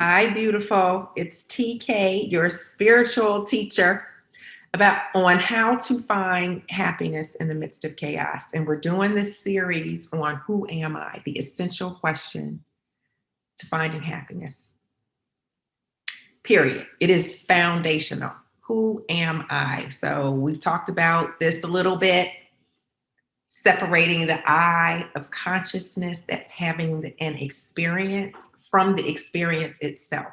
Hi, beautiful. It's TK, your spiritual teacher, about on how to find happiness in the midst of chaos. And we're doing this series on who am I, the essential question to finding happiness. Period. It is foundational. Who am I? So we've talked about this a little bit, separating the I of consciousness that's having an experience from the experience itself.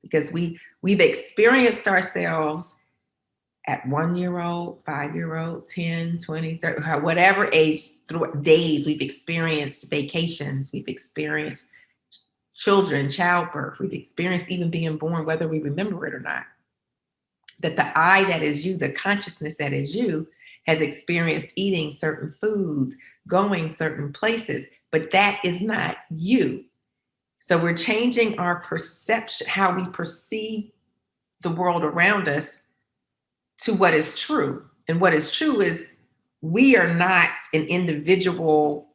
Because we've experienced ourselves at 1 year old, 5 year old, 10, 20, 30, whatever age, through days, we've experienced vacations, we've experienced children, childbirth, we've experienced even being born, whether we remember it or not. That the I that is you, the consciousness that is you, has experienced eating certain foods, going certain places, but that is not you. So we're changing our perception, how we perceive the world around us, to what is true. And what is true is we are not an individual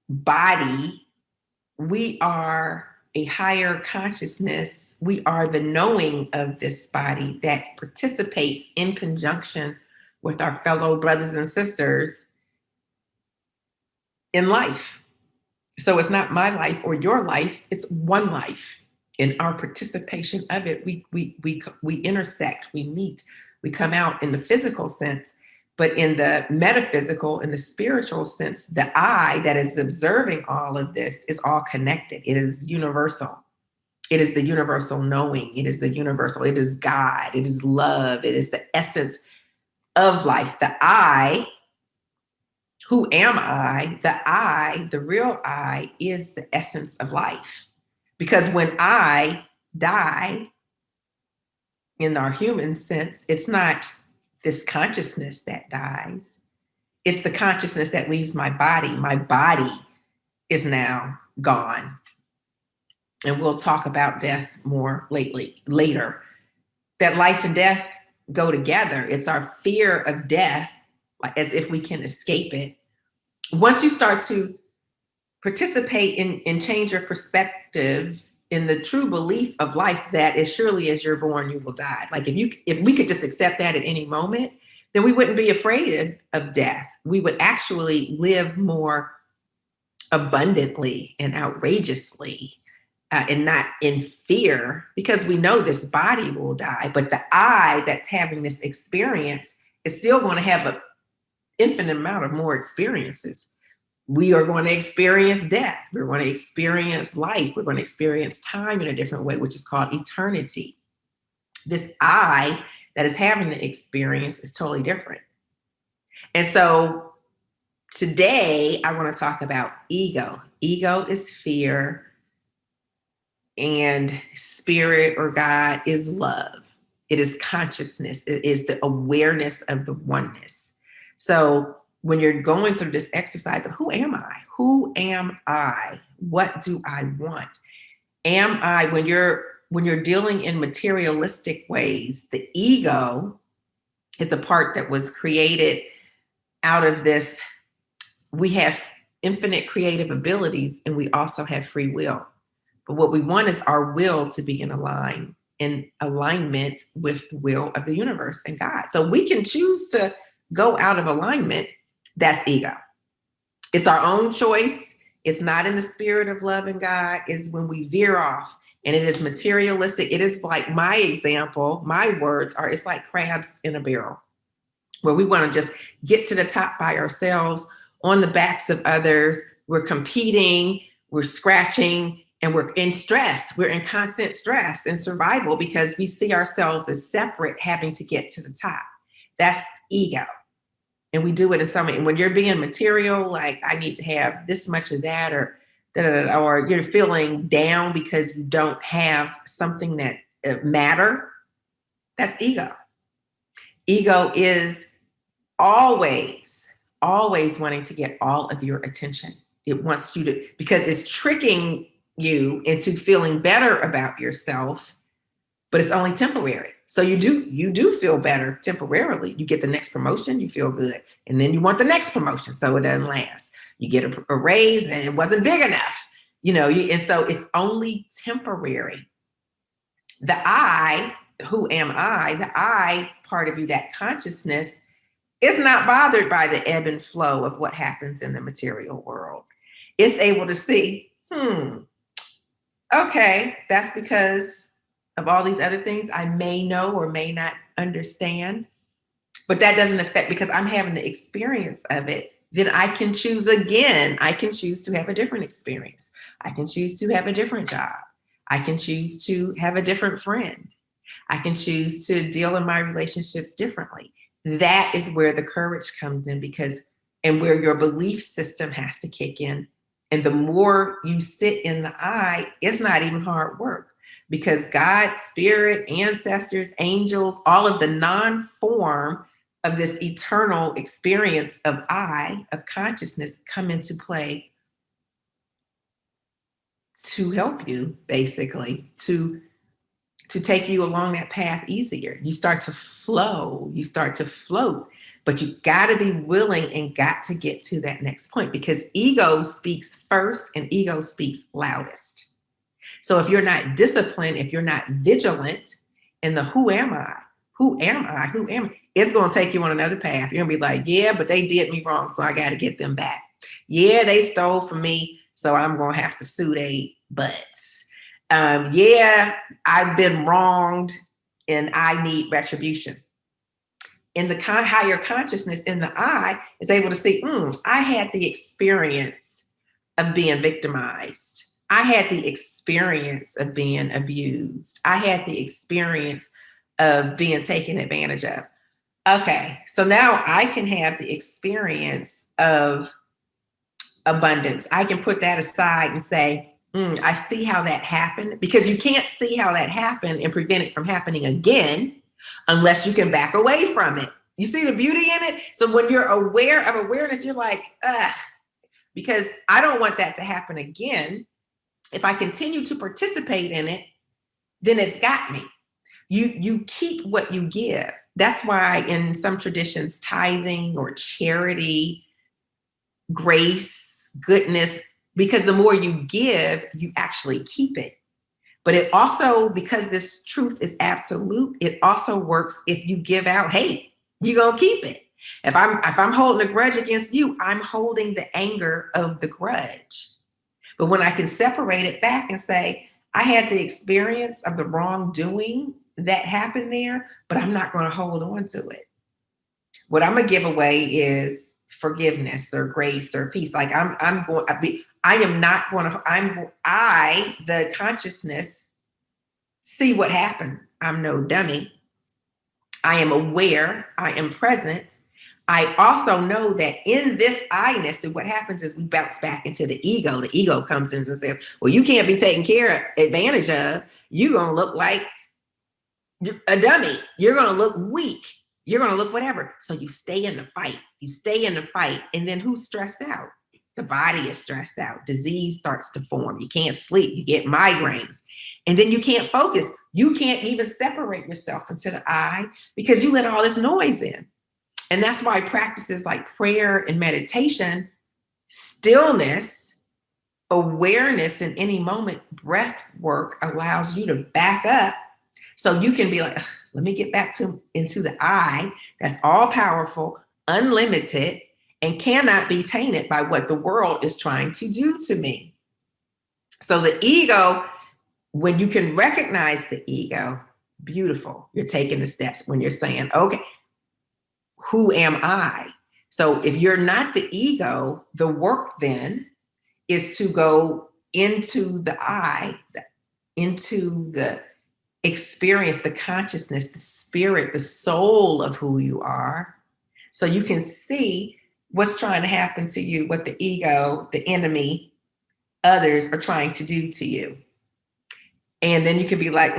body. We are a higher consciousness. We are the knowing of this body that participates in conjunction with our fellow brothers and sisters in life. So it's not my life or your life, it's one life. In our participation of it, we intersect, we meet, we come out in the physical sense, but in the metaphysical, in the spiritual sense, the I that is observing all of this is all connected. It is universal. It is the universal knowing. It is the universal, it is God, it is love, it is the essence of life. The I, who am I? The I, the real I, is the essence of life. Because when I die, in our human sense, it's not this consciousness that dies. It's the consciousness that leaves my body. My body is now gone. And we'll talk about death more later. That life and death go together. It's our fear of death, as if we can escape it. Once you start to participate and change your perspective in the true belief of life, that as surely as you're born, you will die. Like if we could just accept that at any moment, then we wouldn't be afraid of death. We would actually live more abundantly and outrageously and not in fear, because we know this body will die. But the I that's having this experience is still going to have an infinite amount of more experiences. We are going to experience death. We're going to experience life. We're going to experience time in a different way, which is called eternity. This I that is having the experience is totally different. And so today I want to talk about ego. Ego is fear, and spirit or God is love. It is consciousness. It is the awareness of the oneness. So when you're going through this exercise of who am I? Who am I? What do I want? Am I, when you're dealing in materialistic ways, the ego is a part that was created out of this. We have infinite creative abilities and we also have free will. But what we want is our will to be in alignment with the will of the universe and God. So we can choose to go out of alignment. That's ego. It's our own choice. It's not in the spirit of love and God. It's when we veer off, and it is materialistic. It is like my example, my words are, it's like crabs in a barrel, where we want to just get to the top by ourselves on the backs of others. We're competing, we're scratching, and we're in stress. We're in constant stress and survival because we see ourselves as separate, having to get to the top. That's ego. And we do it in so many. And when you're being material, like I need to have this much of that, or or you're feeling down because you don't have something that matter, that's ego. Ego is always wanting to get all of your attention. It wants you to, because it's tricking you into feeling better about yourself, but it's only temporary. So you do feel better temporarily. You get the next promotion, you feel good. And then you want the next promotion, so it doesn't last. You get a raise and it wasn't big enough. And so it's only temporary. The I, who am I, the I part of you, that consciousness, is not bothered by the ebb and flow of what happens in the material world. It's able to see, okay, that's because of all these other things I may know or may not understand. But that doesn't affect, because I'm having the experience of it, then I can choose again. I can choose to have a different experience. I can choose to have a different job. I can choose to have a different friend. I can choose to deal in my relationships differently. That is where the courage comes in, and where your belief system has to kick in. And the more you sit in the I, it's not even hard work, because God, spirit, ancestors, angels, all of the non-form of this eternal experience of I, of consciousness, come into play to help you, basically, to take you along that path easier. You start to flow, you start to float, but you got to be willing and got to get to that next point, because ego speaks first and ego speaks loudest. So if you're not disciplined, if you're not vigilant in the who am I, it's going to take you on another path. You're going to be like, yeah, but they did me wrong, so I got to get them back. Yeah, they stole from me, so I'm going to have to sue they butts. Yeah, I've been wronged and I need retribution. In the higher consciousness, in the I, is able to see, I had the experience of being victimized. I had the experience of being abused. I had the experience of being taken advantage of. Okay, so now I can have the experience of abundance. I can put that aside and say, I see how that happened, because you can't see how that happened and prevent it from happening again unless you can back away from it. You see the beauty in it? So when you're aware of awareness, you're like, because I don't want that to happen again. If I continue to participate in it, then it's got me. You keep what you give. That's why in some traditions, tithing or charity, grace, goodness, because the more you give, you actually keep it. But it also, because this truth is absolute, it also works if you give out hate. You're gonna keep it. If I'm holding a grudge against you, I'm holding the anger of the grudge. But when I can separate it back and say, I had the experience of the wrongdoing that happened there, but I'm not going to hold on to it. What I'm gonna give away is forgiveness or grace or peace. Like the consciousness, see what happened. I'm no dummy. I am aware. I am present. I also know that in this I-ness, what happens is we bounce back into the ego. The ego comes in and says, well, you can't be taken advantage of. You're going to look like a dummy. You're going to look weak. You're going to look whatever. So you stay in the fight. You stay in the fight. And then who's stressed out? The body is stressed out. Disease starts to form. You can't sleep. You get migraines. And then you can't focus. You can't even separate yourself into the I, because you let all this noise in. And that's why practices like prayer and meditation, stillness, awareness in any moment, breath work allows you to back up, so you can be like, let me get back into the I that's all powerful, unlimited, and cannot be tainted by what the world is trying to do to me. So the ego, when you can recognize the ego, beautiful. You're taking the steps when you're saying, okay, who am I? So if you're not the ego, the work then is to go into the I, into the experience, the consciousness, the spirit, the soul of who you are. So you can see what's trying to happen to you, what the ego, the enemy, others are trying to do to you. And then you can be like,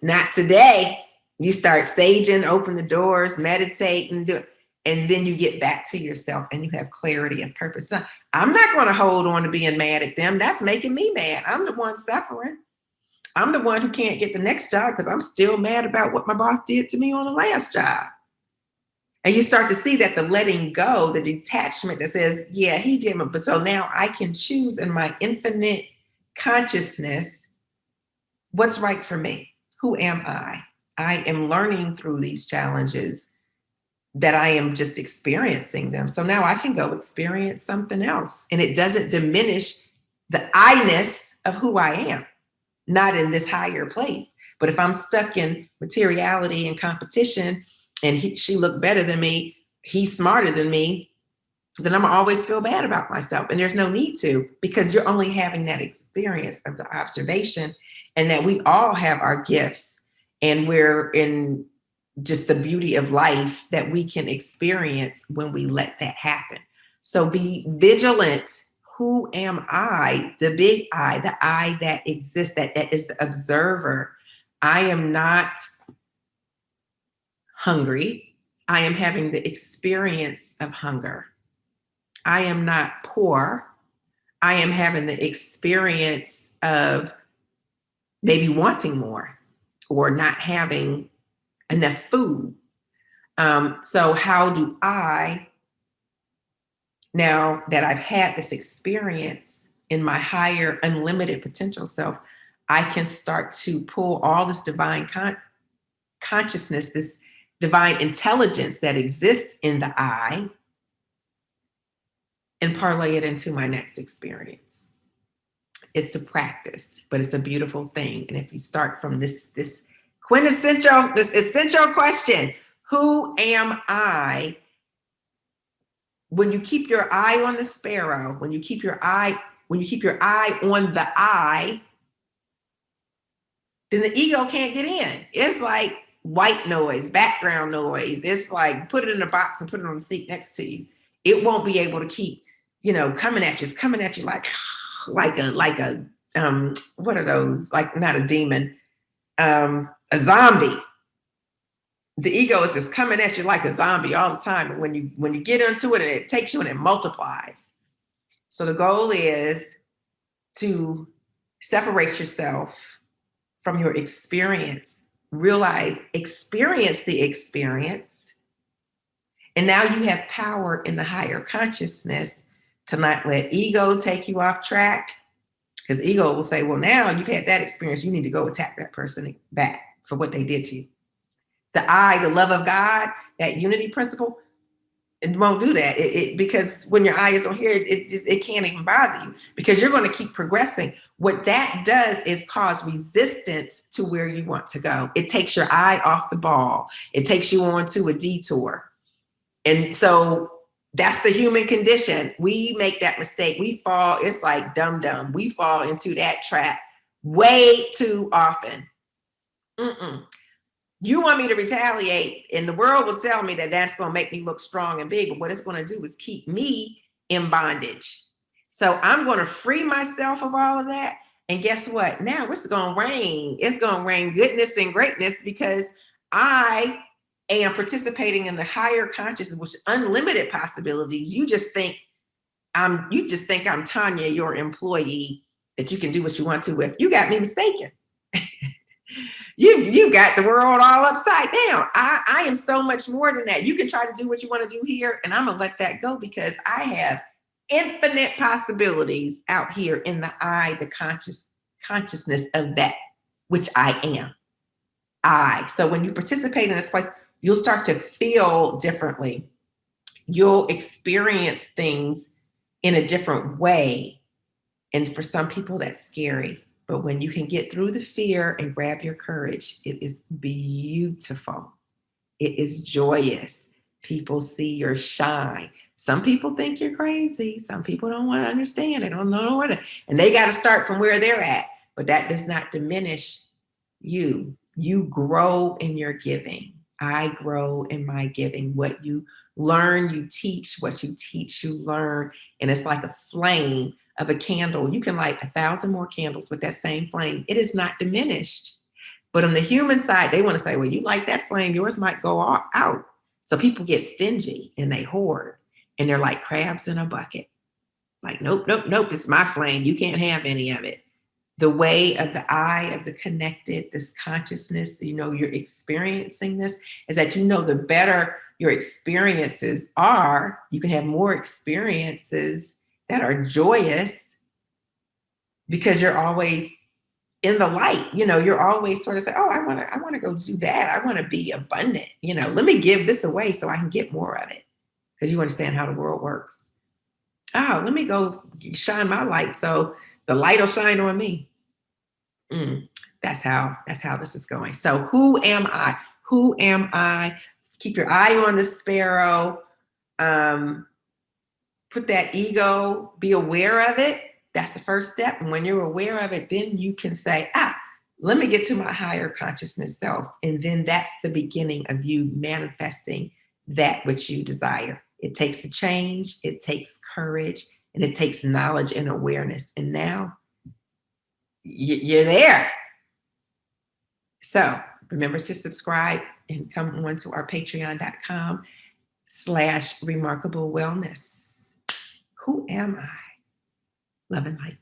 not today. You start saging, open the doors, meditate, and do it. And then you get back to yourself and you have clarity of purpose. So I'm not going to hold on to being mad at them. That's making me mad. I'm the one suffering. I'm the one who can't get the next job because I'm still mad about what my boss did to me on the last job. And you start to see that the letting go, the detachment that says, yeah, he did me. But so now I can choose in my infinite consciousness, what's right for me? Who am I? I am learning through these challenges that I am just experiencing them. So now I can go experience something else. And it doesn't diminish the I-ness of who I am, not in this higher place. But if I'm stuck in materiality and competition and she looked better than me, he's smarter than me, then I'm always feel bad about myself. And there's no need to, because you're only having that experience of the observation, and that we all have our gifts, and we're in just the beauty of life that we can experience when we let that happen. So be vigilant. Who am I? The big I, the I that exists, that is the observer. I am not hungry. I am having the experience of hunger. I am not poor. I am having the experience of maybe wanting more or not having enough food. So how do I, now that I've had this experience in my higher unlimited potential self, I can start to pull all this divine consciousness, this divine intelligence that exists in the I, and parlay it into my next experience. It's a practice, but it's a beautiful thing. And if you start from this quintessential, this essential question, who am I? When you keep your eye on the sparrow, when you keep your eye on the I, then the ego can't get in. It's like white noise, background noise. It's like put it in a box and put it on the seat next to you. It won't be able to keep, coming at you. It's coming at you like a what are those? Like not a demon, a zombie. The ego is just coming at you like a zombie all the time. And when you get into it, and it takes you and it multiplies. So the goal is to separate yourself from your experience, experience the experience. And now you have power in the higher consciousness to not let ego take you off track. Because ego will say, well, now you've had that experience, you need to go attack that person back for what they did to you. The I, the love of God, that unity principle, it won't do that. Because when your eye is on here, it can't even bother you, because you're going to keep progressing. What that does is cause resistance to where you want to go. It takes your eye off the ball. It takes you onto a detour. And so that's the human condition. We make that mistake. We fall. It's like dumb. We fall into that trap way too often. You want me to retaliate, and the world will tell me that that's going to make me look strong and big. But what it's going to do is keep me in bondage. So I'm going to free myself of all of that. And guess what? Now it's going to rain. It's going to rain goodness and greatness, because I am participating in the higher consciousness, which is unlimited possibilities. You just think I'm Tanya, your employee, that you can do what you want to with. You got me mistaken. You got the world all upside down. I am so much more than that. You can try to do what you want to do here, and I'm gonna let that go, because I have infinite possibilities out here in the I, the consciousness of that which I am. So when you participate in this place, you'll start to feel differently. You'll experience things in a different way. And for some people, that's scary. But when you can get through the fear and grab your courage, it is beautiful. It is joyous. People see your shine. Some people think you're crazy. Some people don't want to understand. They don't know what and they got to start from where they're at. But that does not diminish you. You grow in your giving. I grow in my giving. What you learn, you teach. What you teach, you learn. And it's like a flame of a candle. You can light 1,000 more candles with that same flame. It is not diminished. But on the human side, they want to say, well, you light that flame, yours might go out. So people get stingy and they hoard, and they're like crabs in a bucket. Like, nope, it's my flame. You can't have any of it. The way of the I, of the connected, this consciousness, you're experiencing this, is that the better your experiences are, you can have more experiences that are joyous, because you're always in the light. You're always sort of say, oh, I want to go do that. I want to be abundant. Let me give this away so I can get more of it, because you understand how the world works. Oh, let me go shine my light so the light will shine on me. Mm, that's how this is going. So who am I? Who am I? Keep your eye on the sparrow. Um, Put that ego, be aware of it. That's the first step. And when you're aware of it, then you can say, let me get to my higher consciousness self. And then that's the beginning of you manifesting that which you desire. It takes a change, it takes courage, and it takes knowledge and awareness. And now you're there. So remember to subscribe and come on to our patreon.com/remarkable wellness. Who am I? Love and light.